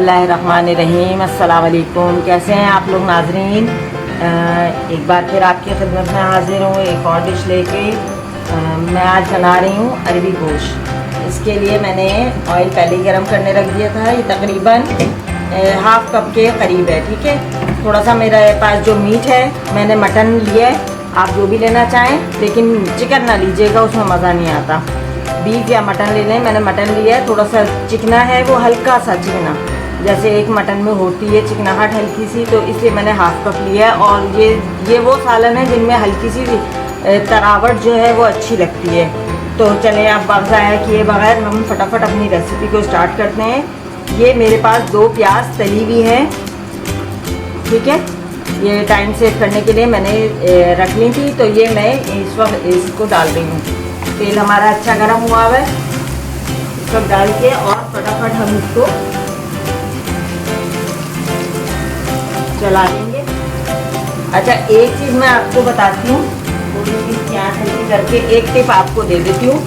बिस्मिल्लाहिर्रहमानिर्रहीम। अस्सलाम वालेकुम। कैसे हैं आप लोग नाज़रीन? एक बार फिर आपकी खिदमत में हाजिर हूँ एक और डिश लेके। मैं आज बना रही हूँ अरबी गोश्त। इसके लिए मैंने ऑयल पहले ही गर्म करने रख दिया था। ये तकरीबन हाफ़ कप के करीब है। ठीक है, थोड़ा सा मेरे पास जो मीट है, मैंने मटन लिया है। आप जो भी लेना चाहें, लेकिन चिकन ना लीजिएगा, उसमें मज़ा नहीं आता। बीफ या मटन ले लें। मैंने मटन लिया है, थोड़ा सा चिकना है, वो हल्का सा चिकना, जैसे एक मटन में होती है चिकनाहट हल्की सी, तो इसलिए मैंने हाफ़ कप लिया है। और ये वो सालन है जिनमें हल्की सी तरावट जो है वो अच्छी लगती है। तो चलें, आप वक्त ज़ाया किए बगैर हम फटाफट अपनी रेसिपी को स्टार्ट करते हैं। ये मेरे पास 2 प्याज तली हुई है। ठीक है, ये टाइम सेव करने के लिए मैंने रख ली थी। तो ये मैं इस वक्त इसको डाल रही हूँ। तेल हमारा अच्छा गर्म हुआ है, सब डाल के और फटाफट हम इसको चला देंगे। अच्छा, एक चीज़ मैं आपको बताती हूँ, थोड़ी सी प्याज हल्की करके एक टिप आपको दे देती हूँ,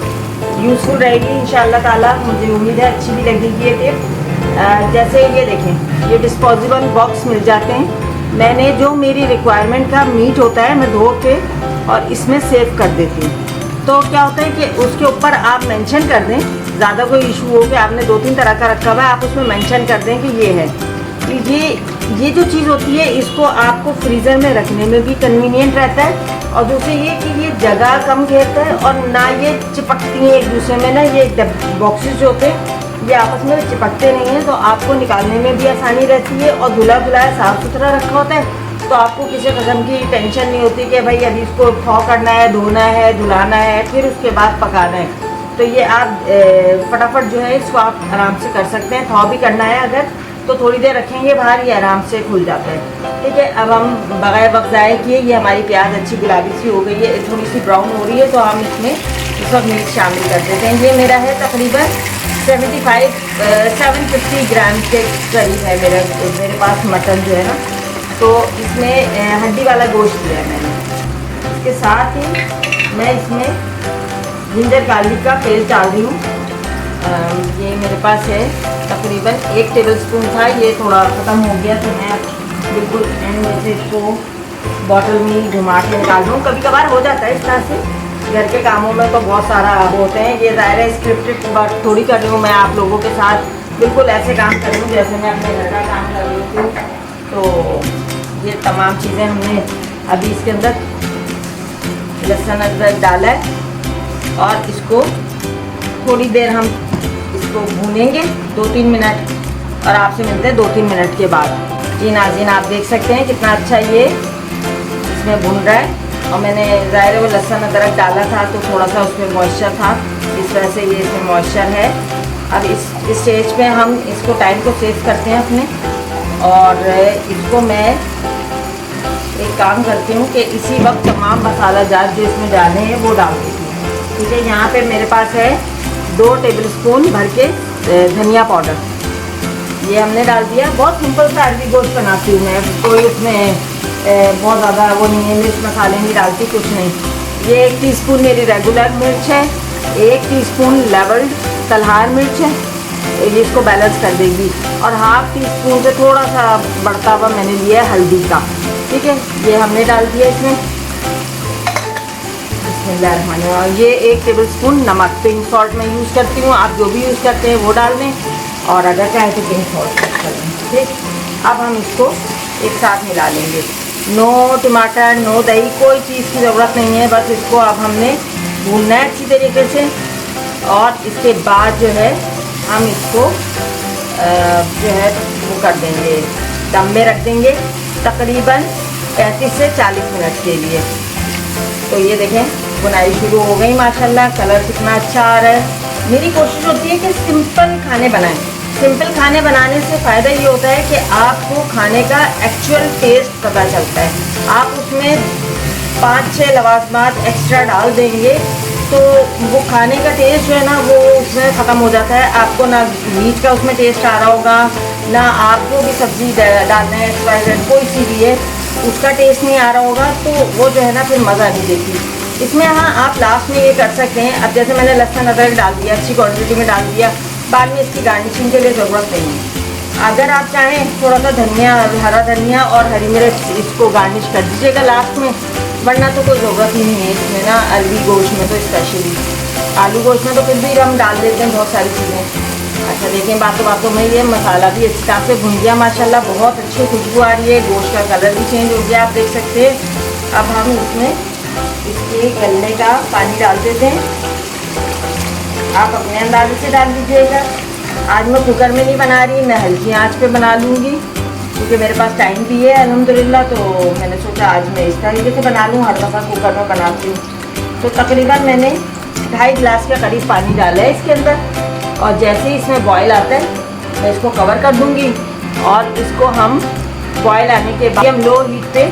यूज़फुल रहेगी इंशाल्लाह ताला। मुझे उम्मीद है अच्छी भी लगेगी ये टिप। जैसे ये देखें, ये डिस्पोजेबल बॉक्स मिल जाते हैं। मैंने जो मेरी रिक्वायरमेंट का मीट होता है, मैं धो के और इसमें सेव कर देती हूँ। तो क्या होता है कि उसके ऊपर आप मेंशन कर दें, ज़्यादा कोई इशू हो कि आपने 2-3 तरह का रखा हुआ है, आप उसमें मेंशन कर दें कि ये है। ये जो चीज़ होती है, इसको आपको फ्रीज़र में रखने में भी कन्वीनियंट रहता है। और दूसरे ये कि ये जगह कम घेरता है और ना ये चिपकती हैं एक दूसरे में। ना ये बॉक्सेस जो होते हैं ये आपस में चिपकते नहीं हैं, तो आपको निकालने में भी आसानी रहती है। और धुला धुलाया साफ़ सुथरा रखा होता है, तो आपको किसी किस्म की टेंशन नहीं होती कि भाई अभी इसको थॉ करना है, धोना है, धुलाना है, फिर उसके बाद पकाना है। तो ये आप फटाफट जो है इसको आप आराम से कर सकते हैं। थॉ भी करना है अगर, तो थोड़ी देर रखेंगे बाहर, ये आराम से खुल जाता है। ठीक है, अब हम बगैर वक्त ज़ाया किए, ये हमारी प्याज अच्छी गुलाबी सी हो गई है, थोड़ी सी ब्राउन हो रही है, तो हम इसमें इस वक्त मीट शामिल कर देते हैं। ये मेरा है तकरीबन 750 ग्राम के करीब है मेरे पास मटन जो है ना। तो इसमें हड्डी वाला गोश्त लिया है मैंने। इसके साथ ही मैं इसमें जिंजर गार्लिक का पेस्ट डाल रही हूँ। ये मेरे पास है तकरीबन 1 टेबलस्पून था, ये थोड़ा ख़त्म हो गया, तो मैं बिल्कुल एंड में से इसको बॉटल में घुमा के निकाल दूँ। कभी कभार हो जाता है इस तरह से, घर के कामों में तो बहुत सारा होते हैं। ये ज़ाहिर है स्क्रिप्टेड बात थोड़ी कर रही हूँ मैं आप लोगों के साथ, बिल्कुल ऐसे काम कर रही हूँ जैसे मैं अपने घर का काम कर रही हूँ। तो ये तमाम चीज़ें हमने अभी इसके अंदर लहसुन अदरक डाला है और इसको थोड़ी देर हम इसको भूनेंगे 2-3 मिनट, और आपसे मिलते हैं 2-3 मिनट के बाद। ये नाज़रीन आप देख सकते हैं कितना अच्छा ये इसमें भून रहा है। और मैंने ज़ाहिर है वो लहसुन अदरक डाला था, तो थोड़ा सा उसमें मॉइस्चर था, इस तरह से ये इसमें मॉइस्चर है। अब इस स्टेज पे हम इसको टाइम को सेव करते हैं अपने, और इसको मैं एक काम करती हूँ कि इसी वक्त तमाम मसाला जात जो इसमें डाले हैं वो डाल देती हूँ। ठीक है, यहाँ पे मेरे पास है 2 टेबलस्पून भर के धनिया पाउडर, ये हमने डाल दिया। बहुत सिंपल सा अरबी गोश्त बनाती हूँ मैं, कोई उसमें बहुत ज़्यादा वो नहीं है, मिर्च मसाले नहीं डालती, कुछ नहीं। ये 1 टीस्पून मेरी रेगुलर मिर्च है, 1 टीस्पून लेवल्ड तलहार मिर्च है, ये इसको बैलेंस कर देगी। और हाफ़ टीस्पून से थोड़ा सा बढ़ता हुआ मैंने लिया है हल्दी का। ठीक है, ये हमने डाल दिया इसमें। बिस्मिल्लाहिर्रहमानिर्रहीम। ये 1 टेबलस्पून नमक, पिंक सॉल्ट मैं यूज़ करती हूँ, आप जो भी यूज़ करते हैं वो डाल दें, और अगर चाहें तो पिंक सॉल्ट कर दें। ठीक, अब हम इसको एक साथ मिला लेंगे। नो टमाटर, नो दही, कोई चीज़ की ज़रूरत नहीं है, बस इसको अब हमने भूनना है अच्छी तरीके से। और इसके बाद जो है हम इसको जो है वो कर देंगे, दम में रख देंगे तकरीबन 35 से 40 मिनट के लिए। तो ये देखें बुनाई शुरू हो गई माशाल्लाह, कलर कितना अच्छा आ रहा है। मेरी कोशिश होती है कि सिंपल खाने बनाएं। सिंपल खाने बनाने से फ़ायदा ये होता है कि आपको खाने का एक्चुअल टेस्ट पता चलता है। आप उसमें 5-6 लवाजमात एक्स्ट्रा डाल देंगे तो वो खाने का टेस्ट जो है ना वो उसमें ख़त्म हो जाता है। आपको ना मीट का उसमें टेस्ट आ रहा होगा, ना आपको भी सब्ज़ी डालना है कोई सी भी है उसका टेस्ट नहीं आ रहा होगा, तो वो जो है ना फिर मज़ा नहीं देती। इसमें हाँ आप लास्ट में ये कर सकते हैं, अब जैसे मैंने लहसुन अदरक डाल दिया, अच्छी क्वांटिटी में डाल दिया, बाद में इसकी गार्निशिंग के लिए ज़रूरत नहीं है। अगर आप चाहें थोड़ा सा धनिया, हरा धनिया और हरी मिर्च इसको गार्निश कर दीजिएगा लास्ट में, वरना तो कोई ज़रूरत ही नहीं है इसमें ना, अरबी गोश्त में तो स्पेशली। आलू गोश्त में तो फिर भी हम डाल देते हैं बहुत सारी चीज़ें। अच्छा देखें, बातों बातों में ये मसाला भी अच्छी तरह से भुन गया माशाल्लाह, बहुत अच्छी खुशबू आ रही है, गोश्त का कलर भी चेंज हो गया, आप देख सकते हैं। अब हम इसमें इसके गलने का पानी डाल देते हैं, आप अपने अंदाजे से डाल दीजिएगा। आज मैं कुकर में नहीं बना रही, मैं हल्की आंच पे बना लूँगी क्योंकि मेरे पास टाइम भी है अल्हम्दुलिल्लाह। तो मैंने सोचा आज मैं इस तरीके से बना लूँ, हर दफ़ा कुकर में बनाती हूँ। तो तकरीबन मैंने 2.5 गिलास के करीब पानी डाला है इसके अंदर, और जैसे ही इसमें बॉयल आता है मैं इसको कवर कर दूँगी, और इसको हम बॉयल आने के बाद हम लो हीट पे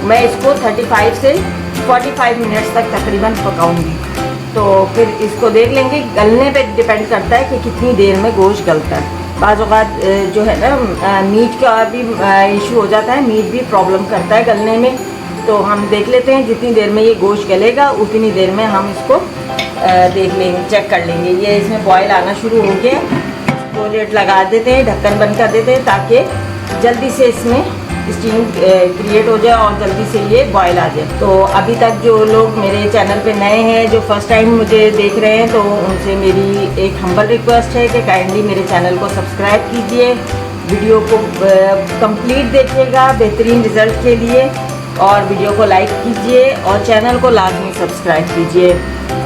मैं इसको 35 से 45 मिनट्स तक तकरीबन पकाऊंगी। तो फिर इसको देख लेंगे, गलने पे डिपेंड करता है कि कितनी देर में गोश्त गलता है। बाज़ औक़ात जो है ना मीट का भी इशू हो जाता है, मीट भी प्रॉब्लम करता है गलने में। तो हम देख लेते हैं जितनी देर में ये गोश्त गलेगा उतनी देर में हम इसको देख लेंगे, चेक कर लेंगे। ये इसमें बॉयल आना शुरू हो गया, तो लिड लगा देते हैं, ढक्कन बंद कर देते हैं ताकि जल्दी से इसमें स्टीम क्रिएट हो जाए और जल्दी से ये बॉयल आ जाए। तो अभी तक जो लोग मेरे चैनल पे नए हैं, जो फर्स्ट टाइम मुझे देख रहे हैं, तो उनसे मेरी एक हम्बल रिक्वेस्ट है कि काइंडली मेरे चैनल को सब्सक्राइब कीजिए, वीडियो को कंप्लीट देखिएगा बेहतरीन रिज़ल्ट के लिए, और वीडियो को लाइक कीजिए और चैनल को लाजमी सब्सक्राइब कीजिए।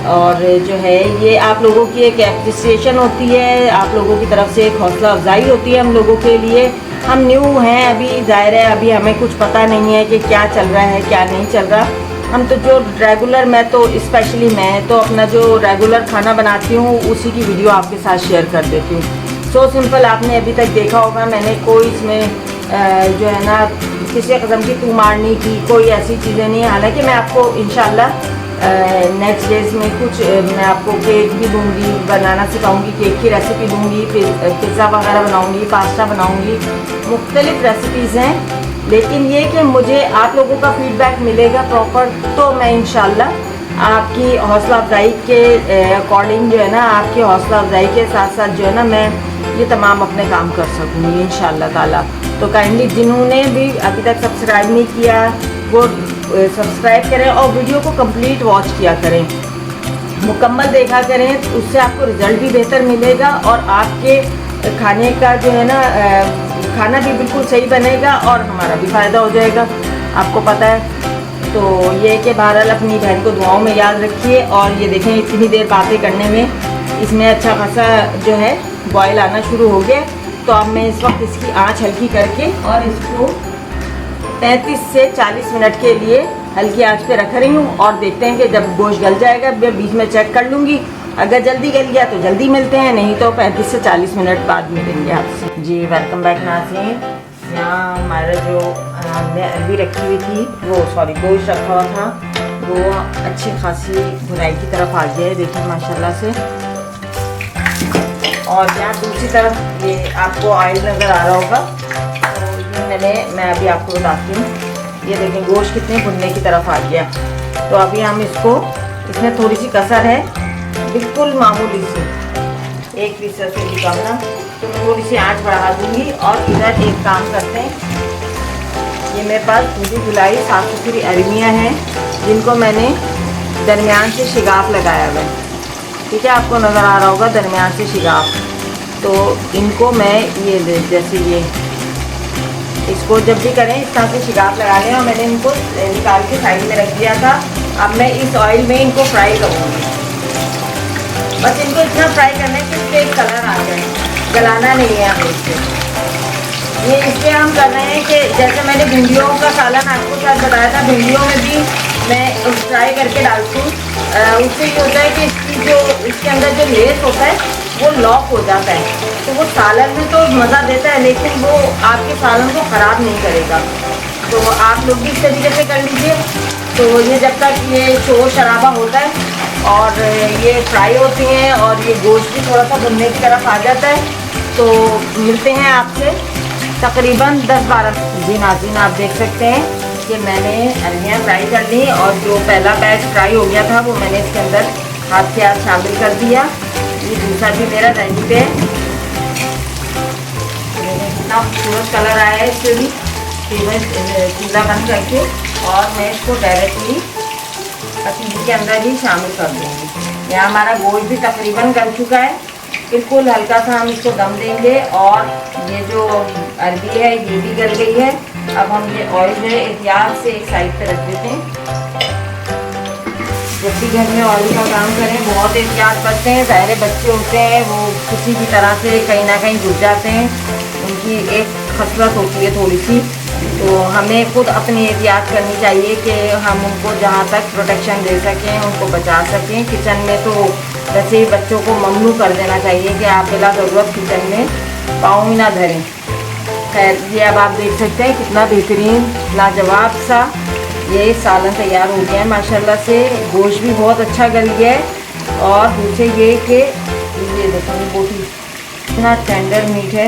और जो है ये आप लोगों की एक एप्रिसिएशन होती है, आप लोगों की तरफ से एक हौसला अफजाई होती है हम लोगों के लिए। हम न्यू हैं अभी, ज़ाहिर है अभी हमें कुछ पता नहीं है कि क्या चल रहा है क्या नहीं चल रहा। हम तो जो रेगुलर, मैं तो स्पेशली मैं तो अपना जो रेगुलर खाना बनाती हूँ उसी की वीडियो आपके साथ शेयर कर देती हूँ। सो सिंपल, आपने अभी तक देखा होगा मैंने कोई इसमें जो है ना किसी किस्म की तू मारनी की कोई ऐसी चीज़ें नहीं है। हालांकि मैं आपको इंशाल्लाह नेक्स्ट डेज में कुछ मैं आपको केक भी दूँगी, बनाना सिखाऊंगी, केक की रेसिपी दूँगी, फिर पिज़्ज़ा वगैरह बनाऊँगी, पास्ता बनाऊँगी, मुख्तलिफ़ रेसिपीज़ हैं। लेकिन ये कि मुझे आप लोगों का फीडबैक मिलेगा प्रॉपर, तो मैं इंशाल्लाह आपकी हौसला अफजाई के अकॉर्डिंग जो है ना, आपकी हौसला अफजाई के साथ साथ जो है ना मैं ये तमाम अपने काम कर सकूँगी इंशाल्लाह ताला। तो काइंडली जिन्होंने भी अभी तक सब्सक्राइब नहीं किया वो सब्सक्राइब करें और वीडियो को कंप्लीट वॉच किया करें, मुकम्मल देखा करें, उससे आपको रिज़ल्ट भी बेहतर मिलेगा और आपके खाने का जो है ना खाना भी बिल्कुल सही बनेगा और हमारा भी फ़ायदा हो जाएगा, आपको पता है। तो ये कि बहरहाल अपनी बहन को दुआओं में याद रखिए। और ये देखें इतनी देर बातें करने में इसमें अच्छा खासा जो है बॉयल आना शुरू हो गया। तो अब मैं इस वक्त इसकी आंच हल्की करके और इसको 35 से 40 मिनट के लिए हल्की आंच पे रख रही हूँ, और देखते हैं कि जब गोश्त गल जाएगा मैं बीच में चेक कर लूँगी। अगर जल्दी गल गया तो जल्दी मिलते हैं, नहीं तो 35 से 40 मिनट बाद मिलेंगे आपसे। जी वेलकम बैक नाज़रीन। यहाँ हमारा जो हमने अरबी रखी हुई थी गोश्त रखा हुआ था वो अच्छी खासी भुनाई की तरफ आ गया है, देखिए माशाल्लाह से। और यहाँ दूसरी तरफ ये आपको ऑयल नज़र आ रहा होगा, तो ये मैं अभी आपको बताती हूँ। ये देखें गोश्त कितने भुनने की तरफ आ गया। तो अभी हम इसमें थोड़ी सी कसर है, बिल्कुल मामूली सी, 1 पीसर से भी कम ना, तो मैं थोड़ी सी आंच बढ़ा दूँगी। और इधर एक काम करते हैं, ये मेरे पास धुली धुलाई साफ़ सुथरी अरमियाँ हैं जिनको मैंने दरमियान से शिगाफ लगाया हुआ है, ठीक है, आपको नज़र आ रहा होगा दरमियान से शिगाफ। तो इनको मैं ये जैसे ये इसको जब भी करें इस तरह से शिगाफ लगा लें, और मैंने इनको निकाल के साइड में रख दिया था। अब मैं इस ऑयल में इनको फ्राई करूँगी, बस इनको इतना फ्राई करने से इसके एक कलर आ जाए, गलाना नहीं है हमें इससे। ये इसलिए हम कर रहे हैं कि जैसे मैंने भिंडियों का सालन आपको शायद बताया था, भिंडियों में भी मैं फ्राई करके डालती हूँ, उससे ये होता है कि इसके अंदर जो लेस होता है वो लॉक हो जाता है, तो वो सालन में तो मज़ा देता है लेकिन वो आपके सालन को ख़राब नहीं करेगा। तो आप लोग भी इस तरीके से कर लीजिए। तो ये जब तक ये शोर शराबा होता है और ये फ्राई होती हैं और ये गोश्त भी थोड़ा सा भुनने की तरफ आ जाता है, तो मिलते हैं आपसे तकरीबन 10-12। जी नाज़रीन, आप देख सकते हैं कि मैंने अरमियाँ फ्राई कर ली और जो पहला बैच फ्राई हो गया था वो मैंने इसके अंदर हाथ के हाथ शामिल कर दिया। ये दूसरा भी मेरा रेडी पे है, कितना कितना खूबसूरत कलर आया है इससे भी। फिर मैं चूल्हा बंद करके और मैं इसको डायरेक्टली पतीली के अंदर ही शामिल कर दूँगी। यहाँ हमारा गोश्त भी तकरीबन गल चुका है, बिल्कुल हल्का सा हम इसको दम देंगे। और ये जो अरबी है ये भी गल गई है। अब हम ये ऑयल जो है एहतियात से एक साइड पे रख देते हैं। जब भी घर में ऑयल का काम करें बहुत एहतियात करते हैं। सारे बच्चे होते हैं वो किसी भी तरह से कहीं ना कहीं घुस जाते हैं, उनकी एक खसरत होती है थोड़ी सी। तो हमें खुद अपनी एहतियात करनी चाहिए कि हम उनको जहाँ तक प्रोटेक्शन दे सकें, उनको बचा सकें। किचन में तो वैसे ही बच्चों को ममनू कर देना चाहिए कि आप बिला ज़रूरत किचन में पाँव ही ना धरें। खैर, ये अब आप देख सकते हैं कितना बेहतरीन लाजवाब सा ये सालन तैयार हो गया है माशाल्लाह से। गोश्त भी बहुत अच्छा गल गया है। और दूसरे ये कि ये देखो बोटी इतना टेंडर मीट है।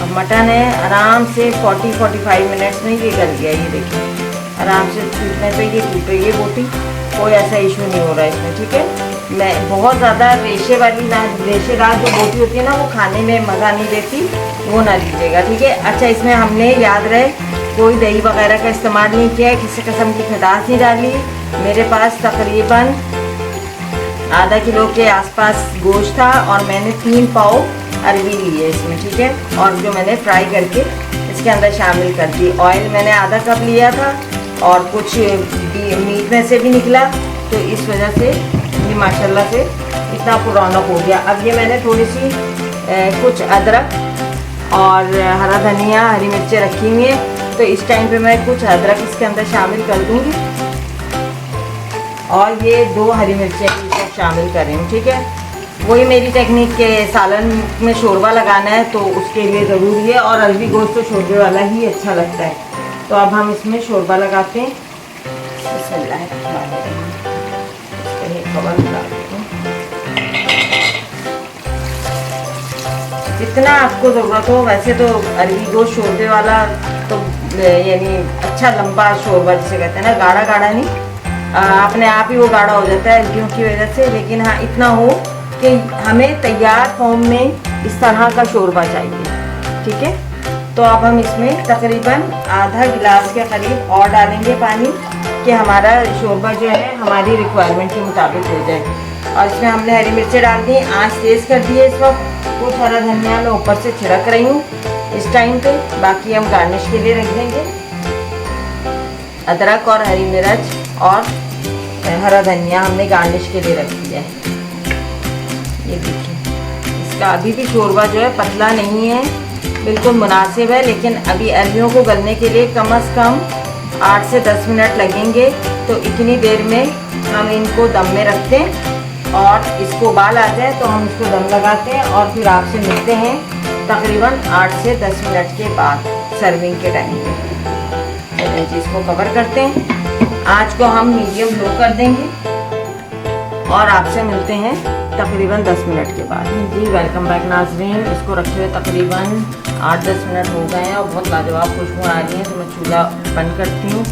अब मटन है आराम से 40-45 मिनट्स में ये गल गया। ये देखिए आराम से टूटने पे ये टूट रही है बोटी, कोई ऐसा इशू नहीं हो रहा है इसमें। ठीक है, मैं बहुत ज़्यादा रेशेदार जो बोटी होती है ना वो खाने में मज़ा नहीं देती, वो ना लीजिएगा। ठीक है, अच्छा इसमें हमने याद रहे कोई दही वगैरह का इस्तेमाल नहीं किया है, किसी किस्म की खटास नहीं डाली। मेरे पास तकरीबन आधा किलो के आसपास गोश्त था और मैंने 3 पाव अरबी ली है इसमें। ठीक है, और जो मैंने फ्राई करके इसके अंदर शामिल कर दी। ऑयल मैंने आधा कप लिया था और कुछ मीट में से भी निकला, तो इस वजह से ये माशाल्लाह से इतना रौनक हो गया। अब ये मैंने थोड़ी सी कुछ अदरक और हरा धनिया, हरी मिर्चें रखी हुई हैं, तो इस टाइम पे मैं कुछ अदरक इसके अंदर शामिल कर दूँगी और ये 2 हरी मिर्चें भी शामिल कर रही हूँ। ठीक है, वही मेरी टेक्निक के सालन में शोरबा लगाना है तो उसके लिए ज़रूरी है, और अरबी गोश्त तो शोरबे वाला ही अच्छा लगता है। तो अब हम इसमें शोरबा लगाते हैं। बिस्मिल्लाहिर्रहमानिर्रहीम। कवर लगा देते हैं जितना आपको ज़रूरत हो। वैसे तो अरबी गोश्त शोरबे वाला तो यानी अच्छा लंबा शोरबा जिसे कहते हैं ना, गाढ़ा गाढ़ा नहीं, अपने आप ही वो गाढ़ा हो जाता है अरबियों की वजह से। लेकिन हाँ इतना हो कि हमें तैयार फॉर्म में इस तरह का शोरबा चाहिए। ठीक है, तो अब हम इसमें तकरीबन आधा गिलास के करीब और डालेंगे पानी कि हमारा शोरबा जो है हमारी रिक्वायरमेंट के मुताबिक हो जाए। और इसमें हमने हरी मिर्चें डाल दी, आँच तेज़ कर दी है इस वक्त। कुछ हरा धनिया मैं ऊपर से छिड़क रही हूँ इस टाइम पे, बाकी हम गार्निश के लिए रख देंगे। अदरक और हरी मिर्च और हरा धनिया हमने गार्निश के लिए रख दिया है। ये देखिए, इसका अभी भी शोरबा जो है पतला नहीं है, बिल्कुल मुनासिब है। लेकिन अभी अरबियों को गलने के लिए कम से कम 8 से 10 मिनट लगेंगे। तो इतनी देर में हम इनको दम में रखते हैं और इसको उबाल आ जाए तो हम इसको दम लगाते हैं और फिर आपसे मिलते हैं तकरीबन 8 से 10 मिनट के बाद सर्विंग के टाइम पे। चलिए इसको कवर करते हैं, आँच को हम मीडियम लो कर देंगे और आपसे मिलते हैं तकरीबन 10 मिनट के बाद। जी वेलकम बैक नाज़रीन। इसको रखे हुए तकरीबन 8-10 मिनट हो गए हैं और बहुत लाजवाब खुशबू आ रही है। तो मैं चूल्हा बंद करती हूँ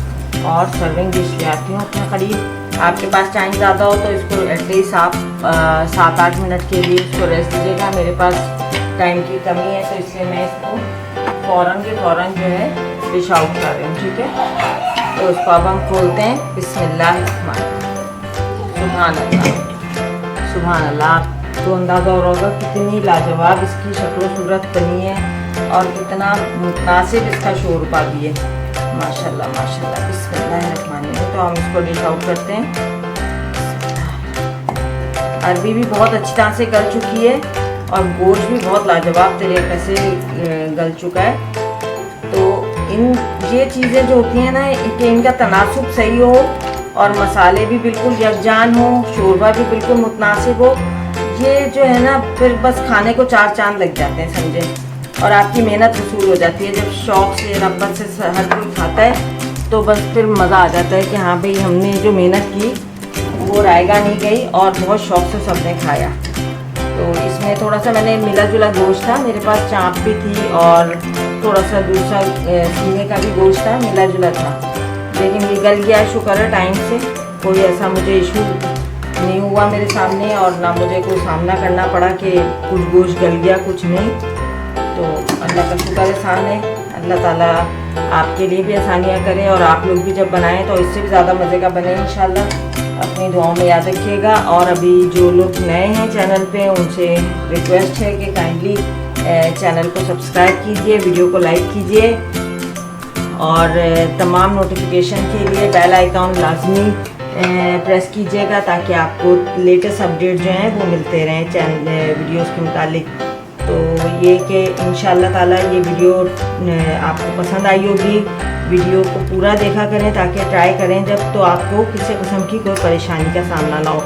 और सर्विंग डिश ले आती हूँ अपने करीब। आपके पास टाइम ज़्यादा हो तो इसको एटलीस्ट आप 7-8 मिनट के लिए इसको रेस्ट दीजिएगा। मेरे पास टाइम की कमी है तो इसलिए मैं इसको फ़ौरन के फ़ौरन जो है डिश आउट कर रही हूँ। ठीक है, तो इसको अब हम खोलते हैं। बिस्मिल्लाहिर्रहमानिर्रहीम। सुभान अल्लाह, सुभान अल्लाह। तो अंदाज़ा हो रहा होगा कितनी लाजवाब इसकी शक्ल सूरत बनी है और कितना मुनासिब इसका शोरबा भी है। माशाल्लाह माशाल्लाह। बिस्मिल्लाहिर्रहमानिर्रहीम। तो हम इसको डिश आउट करते हैं। अरबी भी बहुत अच्छी तरह से गल चुकी है और गोश्त भी बहुत लाजवाब तरीके से गल चुका है। तो ये चीज़ें जो होती हैं ना कि इनका तनासुब सही हो और मसाले भी बिल्कुल यकजान हो, शोरबा भी बिल्कुल मुतनासिब हो, ये जो है ना फिर बस खाने को 4 चांद लग जाते हैं समझे। और आपकी मेहनत वसूल हो जाती है। जब शौक़ से रब्बत से हर कोई खाता है तो बस फिर मज़ा आ जाता है कि हाँ भाई हमने जो मेहनत की वो रायगा नहीं गई और बहुत शौक़ से सबने खाया। तो इसमें थोड़ा सा मैंने मिला जुला गोश्त था, मेरे पास चाँप भी थी और थोड़ा सा दूसरा सीने का भी गोश्त था, मिला जुला था। लेकिन ये गल गया है शुक्र है टाइम से, कोई ऐसा मुझे इशू नहीं हुआ मेरे सामने और ना मुझे कोई सामना करना पड़ा कि कुछ गोश्त गल गया कुछ नहीं। तो अल्लाह का शुक्र एहसान है, अल्लाह ताला आपके लिए भी आसानियाँ करें और आप लोग भी जब बनाएं तो इससे भी ज़्यादा मज़े का बने इंशाल्लाह। अपनी दुआओं में याद रखिएगा। और अभी जो लोग नए हैं चैनल पे उनसे रिक्वेस्ट है कि काइंडली चैनल को सब्सक्राइब कीजिए, वीडियो को लाइक कीजिए और तमाम नोटिफिकेशन के लिए बेल आइकॉन लाजमी प्रेस कीजिएगा ताकि आपको लेटेस्ट अपडेट जो हैं वो मिलते रहें चैनल वीडियोस के मुतालिक। तो ये कि इंशाल्लाह ताला ये वीडियो आपको पसंद आई होगी। वीडियो को पूरा देखा करें ताकि ट्राई करें जब तो आपको किसी किस्म की कोई परेशानी का सामना ना हो।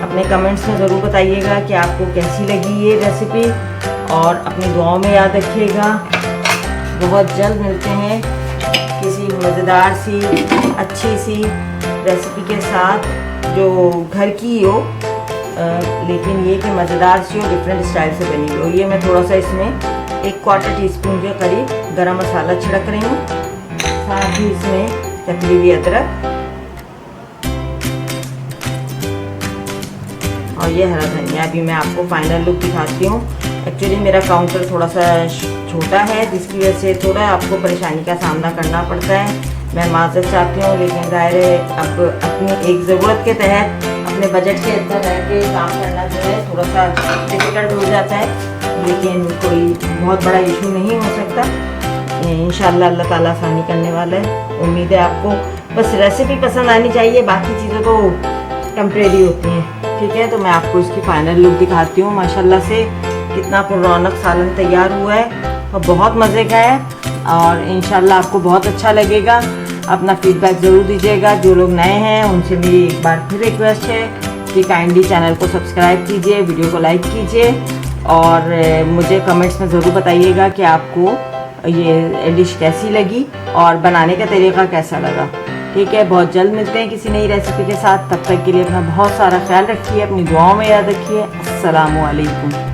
अपने कमेंट्स में ज़रूर बताइएगा कि आपको कैसी लगी ये रेसिपी और अपनी दुआओं में याद रखिएगा। बहुत जल्द मिलते हैं किसी मज़ेदार सी अच्छी सी रेसिपी के साथ जो घर की हो, लेकिन ये कि मज़ेदार सी हो, डिफरेंट स्टाइल से बनी हो। ये मैं थोड़ा सा इसमें 1/4 टीस्पून के करीब गरम मसाला छिड़क रही हूँ, साथ ही इसमें तकरीबी अदरक और ये हरा धनिया भी मैं आपको फाइनल लुक दिखाती हूँ। एक्चुअली मेरा काउंटर थोड़ा सा छोटा है जिसकी वजह से थोड़ा आपको परेशानी का सामना करना पड़ता है, मैं माज़रत चाहती हूँ। लेकिन ज़ाहिर है अब अपनी एक ज़रूरत के तहत अपने बजट के अंदर रह के काम करना जो है थोड़ा सा डिफ़िकल्ट हो जाता है, लेकिन कोई बहुत बड़ा इशू नहीं हो सकता। इंशाल्लाह अल्लाह ताला आसानी करने वाला है। उम्मीद है आपको बस रेसिपी पसंद आनी चाहिए, बाकी चीज़ें तो टेम्परेरी होती हैं। ठीक है, तो मैं आपको इसकी फ़ाइनल लुक दिखाती हूँ। माशाल्लाह से कितना पुरौनक सालन तैयार हुआ है और बहुत मज़े का है और इंशाल्लाह आपको बहुत अच्छा लगेगा। अपना फीडबैक ज़रूर दीजिएगा। जो लोग नए हैं उनसे मेरी एक बार फिर रिक्वेस्ट है कि काइंडली चैनल को सब्सक्राइब कीजिए, वीडियो को लाइक कीजिए और मुझे कमेंट्स में ज़रूर बताइएगा कि आपको ये डिश कैसी लगी और बनाने का तरीका कैसा लगा। ठीक है, बहुत जल्द मिलते हैं किसी नई रेसिपी के साथ। तब तक के लिए अपना बहुत सारा ख्याल रखिए, अपनी दुआओं में याद रखिए। अस्सलामु अलैकुम।